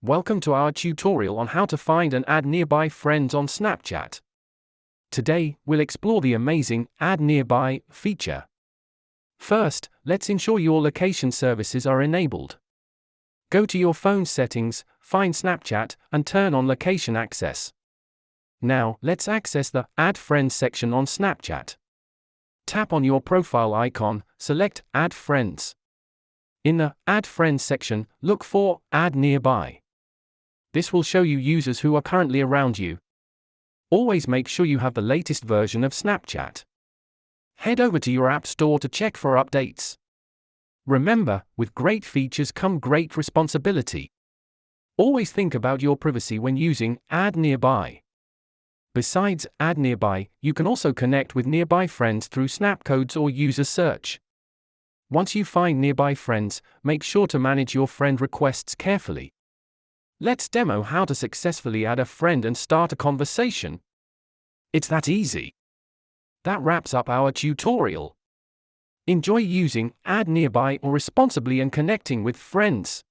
Welcome to our tutorial on how to find and add nearby friends on Snapchat. Today, we'll explore the amazing Add Nearby feature. First, let's ensure your location services are enabled. Go to your phone settings, find Snapchat, and turn on location access. Now, let's access the Add Friends section on Snapchat. Tap on your profile icon, select Add Friends. In the Add Friends section, look for Add Nearby. This will show you users who are currently around you. Always make sure you have the latest version of Snapchat. Head over to your App Store to check for updates. Remember, with great features come great responsibility. Always think about your privacy when using Add Nearby. Besides Add Nearby, you can also connect with nearby friends through Snapcodes or user search. Once you find nearby friends, make sure to manage your friend requests carefully. Let's demo how to successfully add a friend and start a conversation. It's that easy. That wraps up our tutorial. Enjoy using Add Nearby or responsibly and connecting with friends.